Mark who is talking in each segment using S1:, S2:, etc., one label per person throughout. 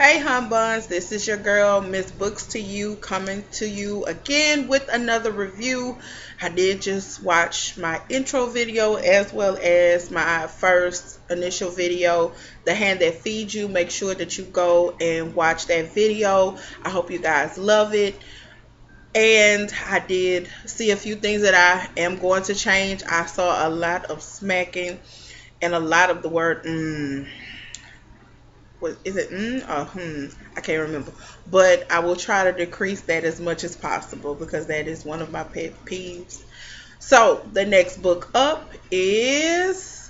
S1: Hey hum buns, this is your girl Miss Books to You coming to you again with another review. I did just watch my intro video as well as my first initial video, The Hand That Feeds You. Make sure that you go and watch that video. I hope you guys love it. And I did see a few things that I am going to change. I saw a lot of smacking and a lot of the word what is it or I can't remember, but I will try to decrease that as much as possible because that is one of my pet peeves. So the next book up is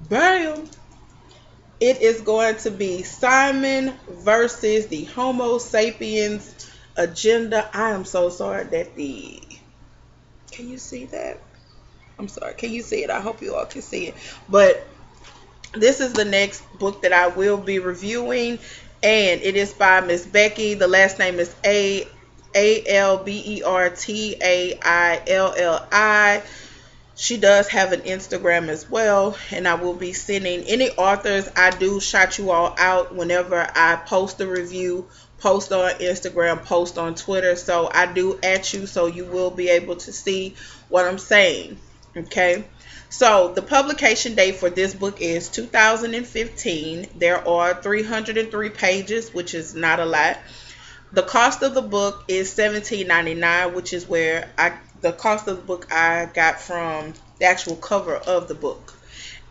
S1: bam, it is going to be Simon versus the Homo sapiens agenda. I am so sorry that the can you see that? I'm sorry, can you see it? I hope you all can see it. But this is the next book that I will be reviewing, and it is by Miss Becky. The last name is Albertilli. She does have an Instagram as well, and I will be sending any authors I do shout you all out whenever I post a review, post on Instagram, post on Twitter. So I do at you, so you will be able to see what I'm saying. Okay. So the publication date for this book is 2015. There are 303 pages, which is not a lot. The cost of the book is $17.99, which is where the cost of the book I got from the actual cover of the book.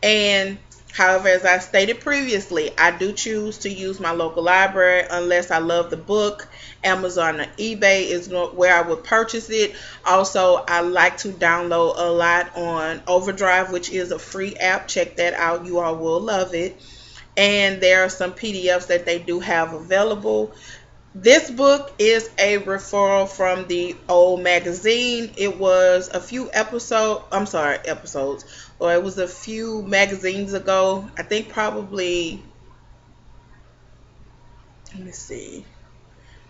S1: And however, as I stated previously, I do choose to use my local library unless I love the book. Amazon or eBay is where I would purchase it. Also, I like to download a lot on Overdrive, which is a free app. Check that out. You all will love it. And there are some PDFs that they do have available. This book is a referral from the old magazine. It was a few episodes, or it was a few magazines ago. I think probably, let me see,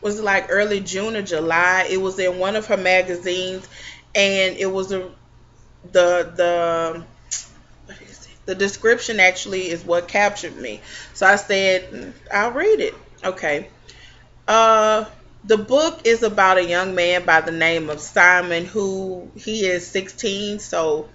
S1: was it like early June or July? It was in one of her magazines, and it was the what is it? The description actually is what captured me. So I said, I'll read it. Okay. Uh, the book is about a young man by the name of Simon who he is 16, so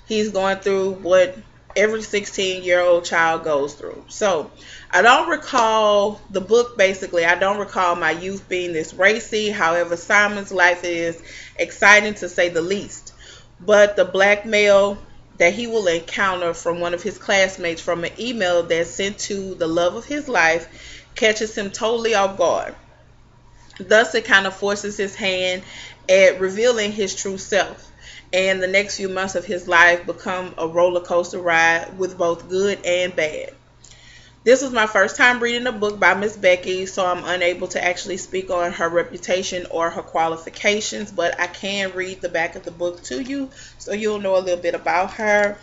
S1: he's going through what every 16-year-old child goes through. So I don't recall the book basically. I don't recall my youth being this racy. However, Simon's life is exciting to say the least. But the blackmail that he will encounter from one of his classmates from an email that's sent to the love of his life catches him totally off guard. Thus, it kind of forces his hand at revealing his true self. And the next few months of his life become a roller coaster ride with both good and bad. This was my first time reading a book by Miss Becky, so I'm unable to actually speak on her reputation or her qualifications, but I can read the back of the book to you so you'll know a little bit about her.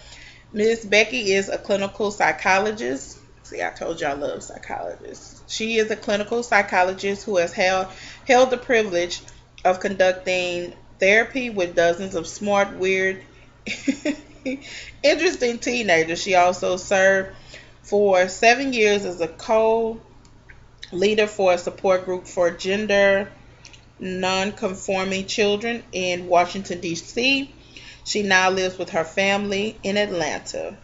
S1: Miss Becky is a clinical psychologist. See, I told you I love psychologists. She is a clinical psychologist who has held the privilege of conducting therapy with dozens of smart, weird, interesting teenagers. She also served for 7 years as a co-leader for a support group for gender non-conforming children in Washington, D.C. She now lives with her family in Atlanta.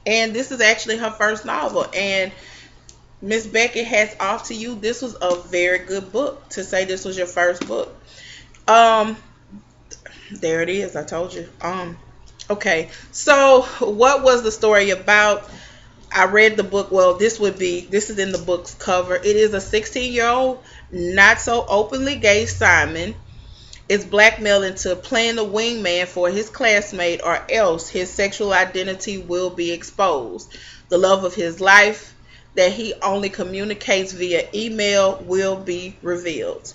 S1: And this is actually her first novel. And Miss Becky, hats off to you. This was a very good book to say this was your first book. Um, there it is. I told you. Okay. So what was the story about? I read the book. Well, this is in the book's cover. It is a 16-year-old, not so openly gay Simon is blackmailed into playing the wingman for his classmate, or else his sexual identity will be exposed. The love of his life that he only communicates via email will be revealed.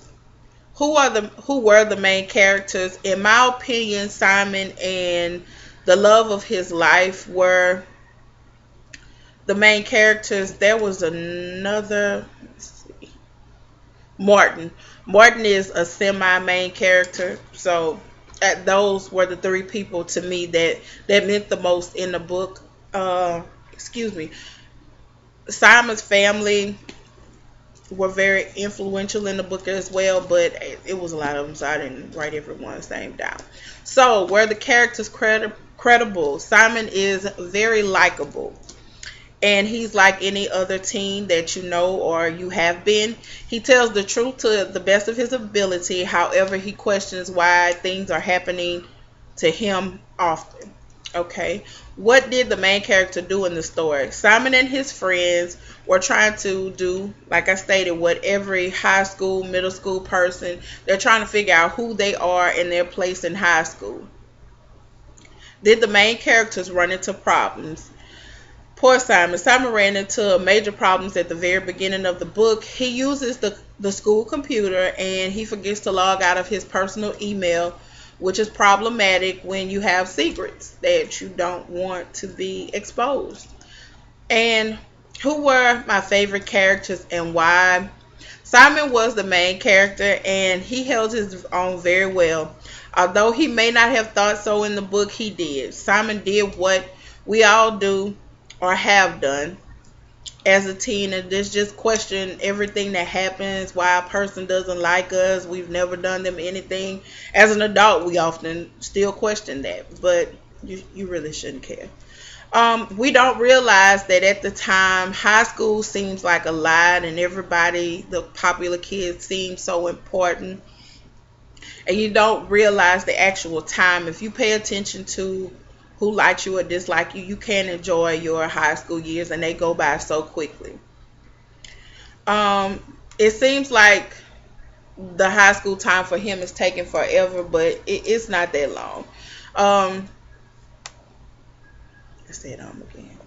S1: Who were the main characters? In my opinion, Simon and the love of his life were the main characters. There was another, let's see, Martin. Martin is a semi-main character. So those were the three people to me that meant the most in the book. Excuse me. Simon's family were very influential in the book as well, but it was a lot of them, so I didn't write everyone's name down. So, were the characters credible? Simon is very likable, and he's like any other teen that you know or you have been. He tells the truth to the best of his ability. However, he questions why things are happening to him often. Okay. What did the main character do in the story? Simon and his friends were trying to do, like I stated, what every high school, middle school person, they're trying to figure out who they are and their place in high school. Did the main characters run into problems? Poor Simon. Simon ran into major problems at the very beginning of the book. He uses the school computer and he forgets to log out of his personal email, which is problematic when you have secrets that you don't want to be exposed. And who were my favorite characters and why? Simon was the main character and he held his own very well. Although he may not have thought so in the book, he did. Simon did what we all do or have done as a teen, and just question everything that happens, why a person doesn't like us. We've never done them anything. As an adult, we often still question that, but you really shouldn't care. We don't realize that at the time, high school seems like a lot, and everybody, the popular kids, seem so important, and you don't realize the actual time. If you pay attention to who likes you or dislike you, you can enjoy your high school years, and they go by so quickly. It seems like the high school time for him is taking forever, but it's not that long. I said again.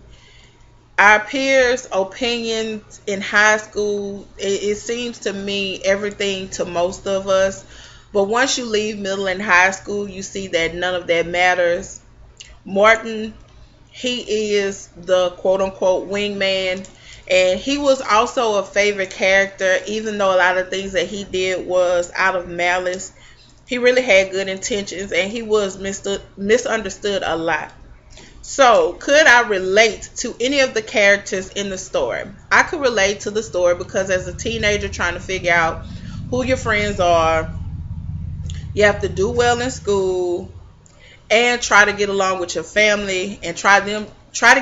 S1: Our peers' opinions in high school, it seems to me everything to most of us. But once you leave middle and high school, you see that none of that matters. Martin, he is the quote unquote wingman, and he was also a favorite character, even though a lot of things that he did was out of malice. He really had good intentions, and he was misunderstood a lot. So, could I relate to any of the characters in the story? I could relate to the story because as a teenager trying to figure out who your friends are, you have to do well in school and try to get along with your family and try to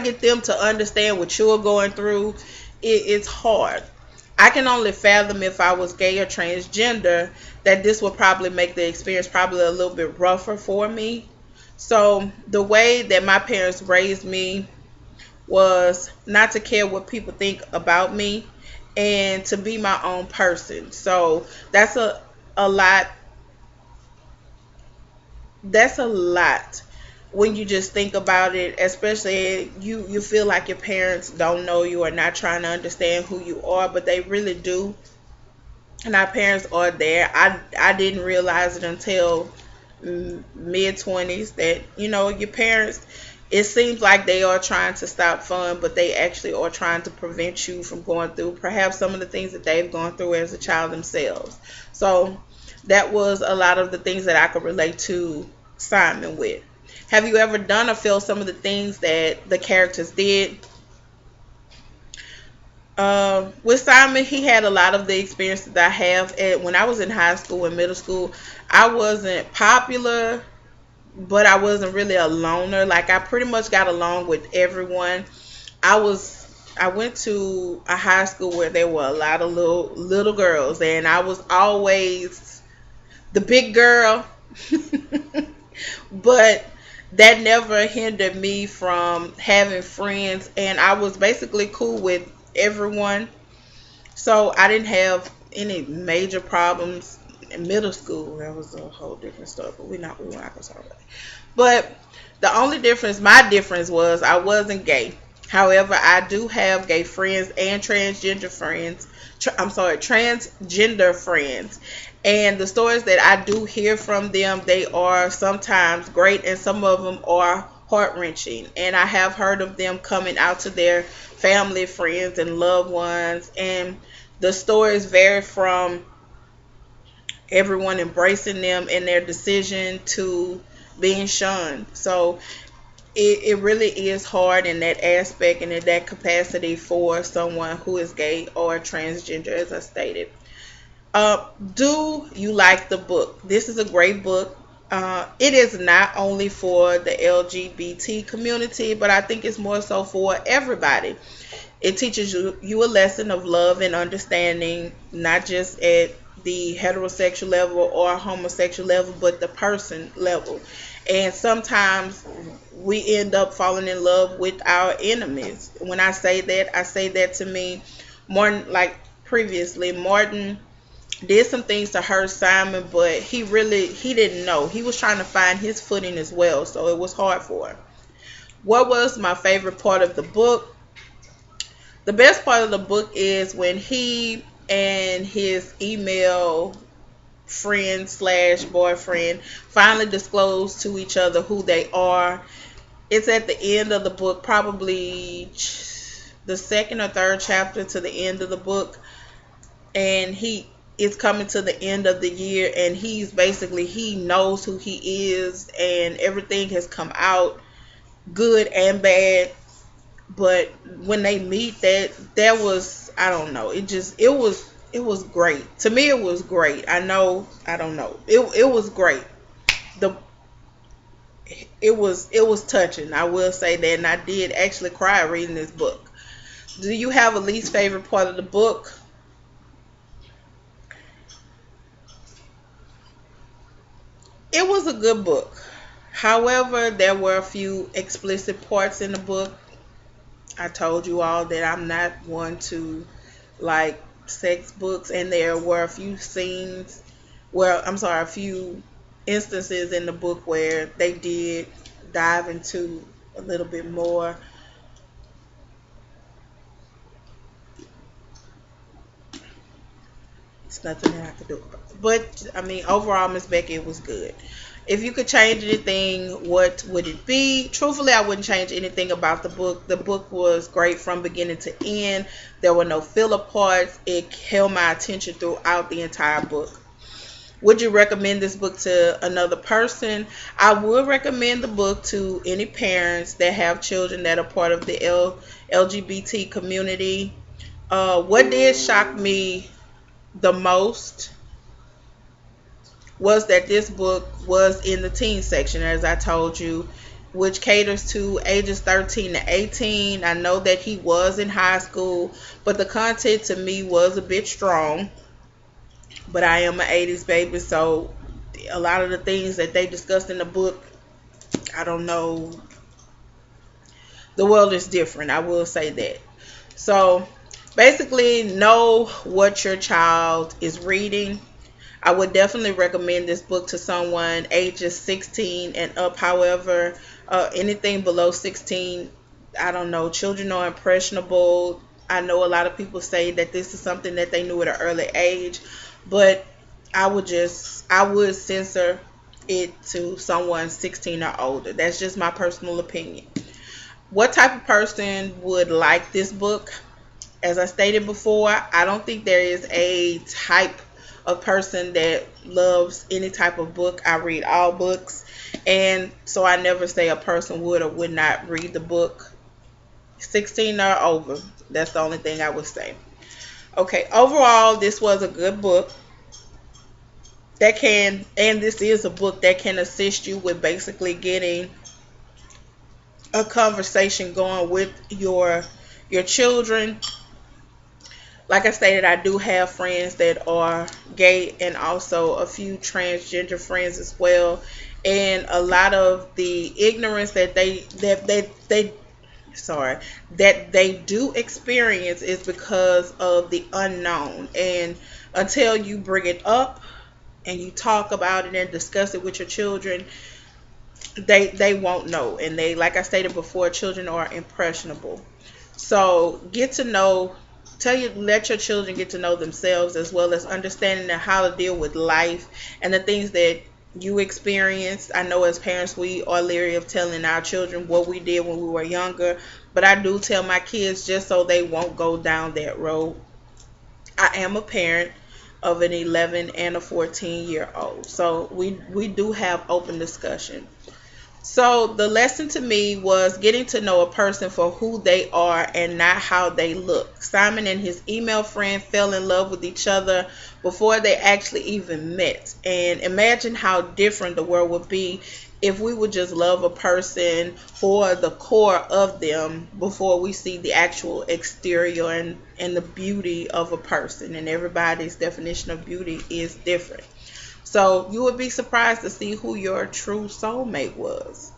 S1: get them to understand what you're going through. It's hard. I can only fathom if I was gay or transgender that this would probably make the experience probably a little bit rougher for me. So the way that my parents raised me was not to care what people think about me and to be my own person. So that's a lot. That's a lot when you just think about it, especially you feel like your parents don't know you or not trying to understand who you are, but they really do. And our parents are there. I didn't realize it until mid 20s that your parents, it seems like they are trying to stop fun, but they actually are trying to prevent you from going through perhaps some of the things that they've gone through as a child themselves. So that was a lot of the things that I could relate to Simon with. Have you ever done or felt some of the things that the characters did? With Simon, he had a lot of the experiences that I have. When I was in high school and middle school, I wasn't popular, but I wasn't really a loner. Like I pretty much got along with everyone. I went to a high school where there were a lot of little girls, and I was always the big girl. But that never hindered me from having friends, and I was basically cool with everyone. So I didn't have any major problems in middle school. That was a whole different story, but we're not going to talk about it. But the only difference, my difference was I wasn't gay. However, I do have gay friends and transgender friends. Transgender friends. And the stories that I do hear from them, they are sometimes great and some of them are heart-wrenching. And I have heard of them coming out to their family, friends, and loved ones. And the stories vary from everyone embracing them in their decision to being shunned. So it really is hard in that aspect and in that capacity for someone who is gay or transgender, as I stated. Do you like the book? This is a great book. It is not only for the LGBT community, but I think it's more so for everybody. It teaches you a lesson of love and understanding, not just at the heterosexual level or homosexual level, but the person level. And sometimes we end up falling in love with our enemies. When I say that to me, Martin, like previously, Martin did some things to hurt Simon, but he didn't know. He was trying to find his footing as well, so it was hard for him. What was my favorite part of the book? The best part of the book is when he and his email friend slash boyfriend finally disclose to each other who they are. It's at the end of the book, probably the second or third chapter to the end of the book, and he is coming to the end of the year, and he knows who he is, and everything has come out, good and bad. But when they meet, that was, I don't know, it was great to me. It was great. I don't know, it was great. The it was touching, I will say that, and I did actually cry reading this book. Do you have a least favorite part of the book? It was a good book. However, there were a few explicit parts in the book. I told you all that I'm not one to like sex books, and there were a few scenes where, I'm sorry, a few instances in the book where they did dive into a little bit more. It's nothing that I could do about it. But I mean, overall, Miss Becky, it was good. If you could change anything, what would it be? Truthfully, I wouldn't change anything about the book. The book was great from beginning to end. There were no filler parts. It held my attention throughout the entire book. Would you recommend this book to another person? I would recommend the book to any parents that have children that are part of the LGBT community. What did shock me the most was that this book was in the teen section, as I told you, which caters to ages 13 to 18. I know that he was in high school, but the content to me was a bit strong. But I am an 80s baby, so a lot of the things that they discussed in the book, I don't know. The world is different, I will say that. So basically, know what your child is reading. I would definitely recommend this book to someone ages 16 and up. However, anything below 16, I don't know. Children are impressionable. I know a lot of people say that this is something that they knew at an early age, but I would censor it to someone 16 or older. That's just my personal opinion. What type of person would like this book? As I stated before, I don't think there is a type of person that loves any type of book. I read all books, and so I never say a person would or would not read the book. 16 or over. That's the only thing I would say. Okay, overall, this was a good book and this is a book that can assist you with basically getting a conversation going with your children. Like I stated, I do have friends that are gay and also a few transgender friends as well. And a lot of the ignorance that they do experience is because of the unknown. And until you bring it up and you talk about it and discuss it with your children, they won't know. And they, like I stated before, children are impressionable. So get to know, let your children get to know themselves, as well as understanding how to deal with life and the things that you experience. I know as parents we are leery of telling our children what we did when we were younger, but I do tell my kids just so they won't go down that road. I am a parent of an 11 and a 14-year-old, so we do have open discussion. So the lesson to me was getting to know a person for who they are and not how they look. Simon and his email friend fell in love with each other before they actually even met. And imagine how different the world would be if we would just love a person for the core of them before we see the actual exterior and the beauty of a person. And everybody's definition of beauty is different. So you would be surprised to see who your true soulmate was.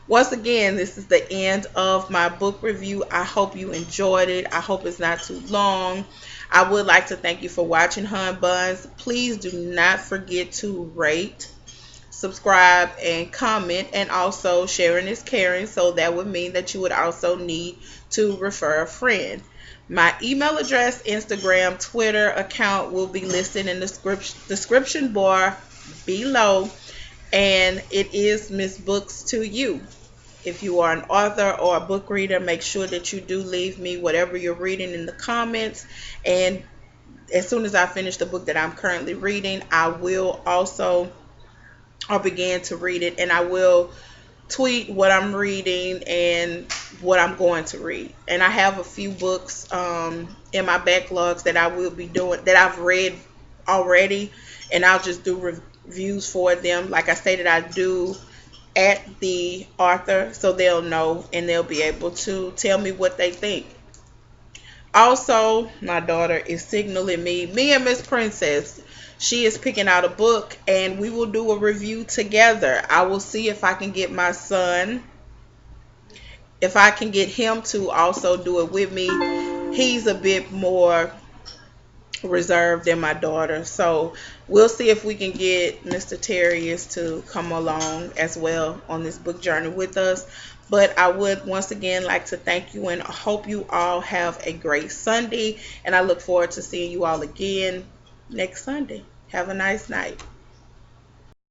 S1: Once again, this is the end of my book review. I hope you enjoyed it. I hope it's not too long. I would like to thank you for watching Hun Buns. Please do not forget to rate, subscribe, and comment. And also, sharing is caring. So that would mean that you would also need to refer a friend. My email address, Instagram, Twitter account will be listed in the description bar below. And it is Miss Books to you. If you are an author or a book reader, make sure that you do leave me whatever you're reading in the comments. And as soon as I finish the book that I'm currently reading, I will also or begin to read it, and I will tweet what I'm reading and what I'm going to read. And I have a few books in my backlogs that I will be doing that I've read already, and I'll just do reviews for them. Like I stated, I do at the author so they'll know and they'll be able to tell me what they think. Also, my daughter is signaling me and Miss Princess. She is picking out a book and we will do a review together. I will see if I can get my son, if I can get him to also do it with me. He's a bit more reserved than my daughter. So we'll see if we can get Mr. Terrius to come along as well on this book journey with us. But I would once again like to thank you and I hope you all have a great Sunday. And I look forward to seeing you all again next Sunday. Have a nice night.